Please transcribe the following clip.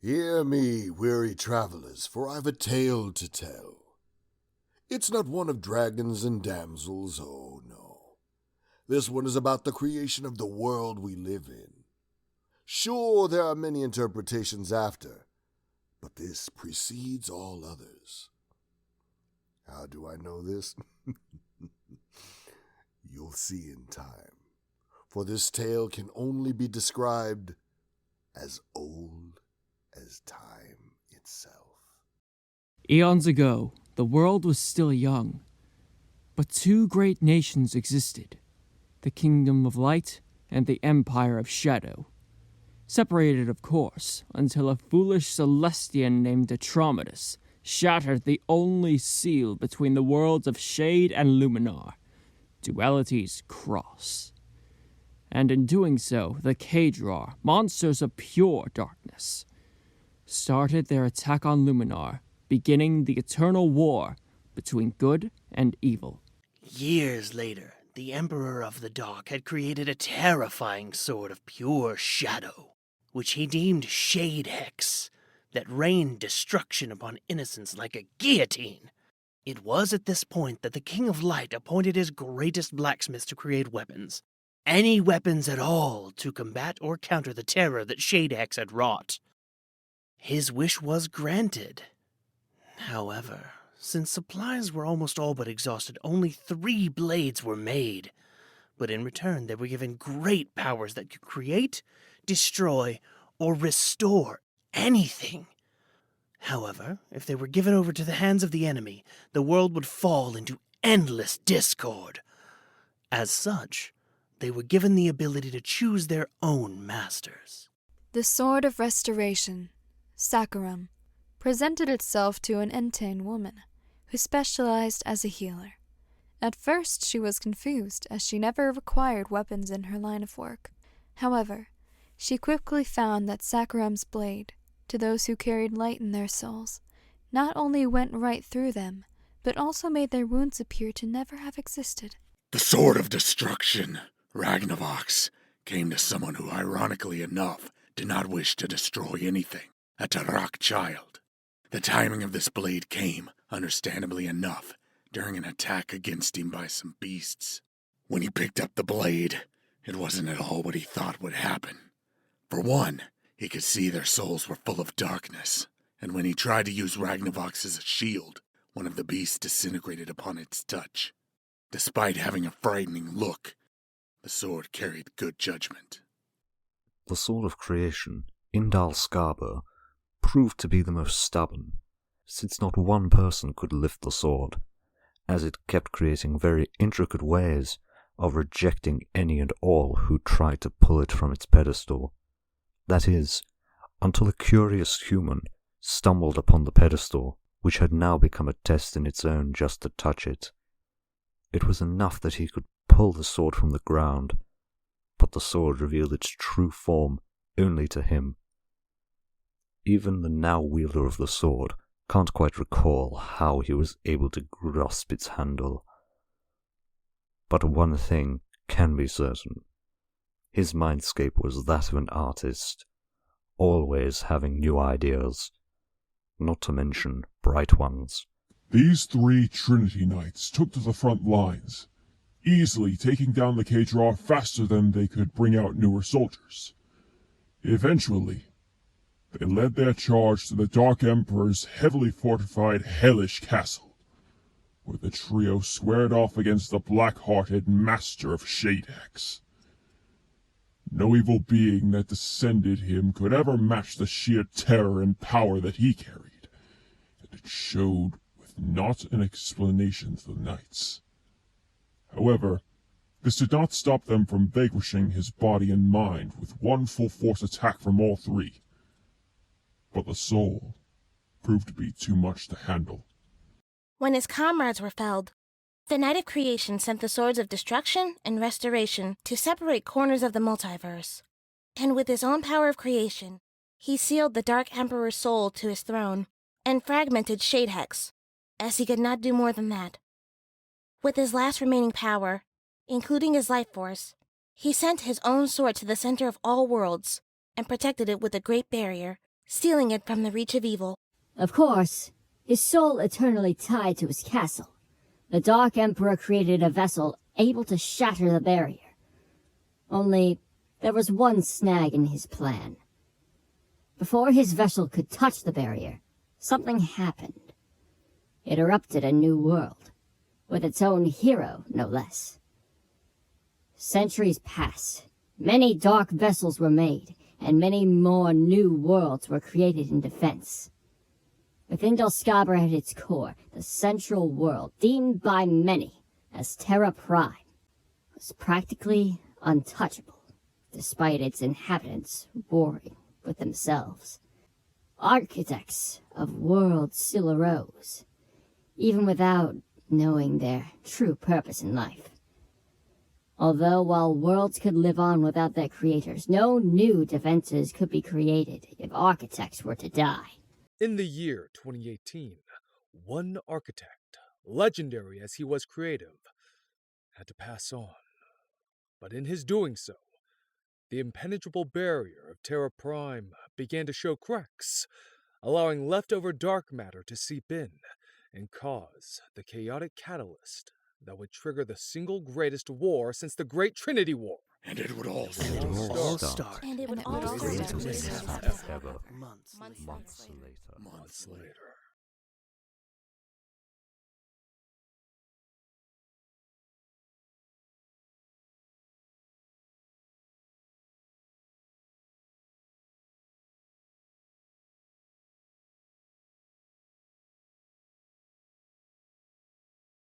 Hear me, weary travelers, for I've a tale to tell. It's not one of dragons and damsels, oh no. This one is about the creation of the world we live in. Sure, there are many interpretations after, but this precedes all others. How do I know this? You'll see in time, for this tale can only be described as old as time itself. Eons ago, the world was still young, but two great nations existed, the Kingdom of Light and the Empire of Shadow. Separated, of course, until a foolish Celestian named Atromitus shattered the only seal between the worlds of Shade and Luminar, Duality's Cross. And in doing so, the Kadrar, monsters of pure darkness, started their attack on Luminar, beginning the eternal war between good and evil. Years later, the Emperor of the Dark had created a terrifying sword of pure shadow, which he deemed Shade Hex, that rained destruction upon innocents like a guillotine. It was at this point that the King of Light appointed his greatest blacksmiths to create weapons. Any weapons at all to combat or counter the terror that Shade Hex had wrought. His wish was granted. However, since supplies were almost all but exhausted, only 3 blades were made. But in return, they were given great powers that could create, destroy, or restore anything. However, if they were given over to the hands of the enemy, the world would fall into endless discord. As such, they were given the ability to choose their own masters. The Sword of Restoration, Saccharum, presented itself to an Entane woman, who specialized as a healer. At first she was confused, as she never required weapons in her line of work. However, she quickly found that Sacharum's blade, to those who carried light in their souls, not only went right through them, but also made their wounds appear to never have existed. The Sword of Destruction, Ragnavox, came to someone who, ironically enough, did not wish to destroy anything, a Tarak child. The timing of this blade came, understandably enough, during an attack against him by some beasts. When he picked up the blade, it wasn't at all what he thought would happen. For one, he could see their souls were full of darkness, and when he tried to use Ragnavox as a shield, one of the beasts disintegrated upon its touch. Despite having a frightening look, the sword carried good judgment. The Sword of Creation, Indal Skarbur, proved to be the most stubborn, since not one person could lift the sword, as it kept creating very intricate ways of rejecting any and all who tried to pull it from its pedestal. That is, until a curious human stumbled upon the pedestal, which had now become a test in its own just to touch it. It was enough that he could pull the sword from the ground, but the sword revealed its true form only to him. Even the now wielder of the sword can't quite recall how he was able to grasp its handle. But one thing can be certain. His mindscape was that of an artist, always having new ideas, not to mention bright ones. These 3 Trinity Knights took to the front lines, easily taking down the Kadrar faster than they could bring out newer soldiers. Eventually, they led their charge to the Dark Emperor's heavily fortified hellish castle, where the trio squared off against the black-hearted master of Shadex. No evil being that descended him could ever match the sheer terror and power that he carried, and it showed with not an explanation to the knights. However, this did not stop them from vanquishing his body and mind with one full-force attack from all 3. But the soul proved to be too much to handle. When his comrades were felled, the Knight of Creation sent the Swords of Destruction and Restoration to separate corners of the multiverse. And with his own power of creation, he sealed the Dark Emperor's soul to his throne and fragmented Shadehex, as he could not do more than that. With his last remaining power, including his life force, he sent his own sword to the center of all worlds and protected it with a great barrier, stealing it from the reach of evil. Of course, his soul eternally tied to his castle. The Dark Emperor created a vessel able to shatter the barrier. Only, there was one snag in his plan. Before his vessel could touch the barrier, something happened. It erupted a new world, with its own hero, no less. Centuries passed, many dark vessels were made, and many more new worlds were created in defense. Within Dalskaber at its core, the central world, deemed by many as Terra Prime, was practically untouchable, despite its inhabitants warring with themselves. Architects of worlds still arose, even without knowing their true purpose in life. Although while worlds could live on without their creators, no new defenses could be created if architects were to die. In the year 2018, one architect, legendary as he was creative, had to pass on. But in his doing so, the impenetrable barrier of Terra Prime began to show cracks, allowing leftover dark matter to seep in and cause the chaotic catalyst that would trigger the single greatest war since the Great Trinity War. And it would all And it would all Greatest start ever. months Months later. Months later.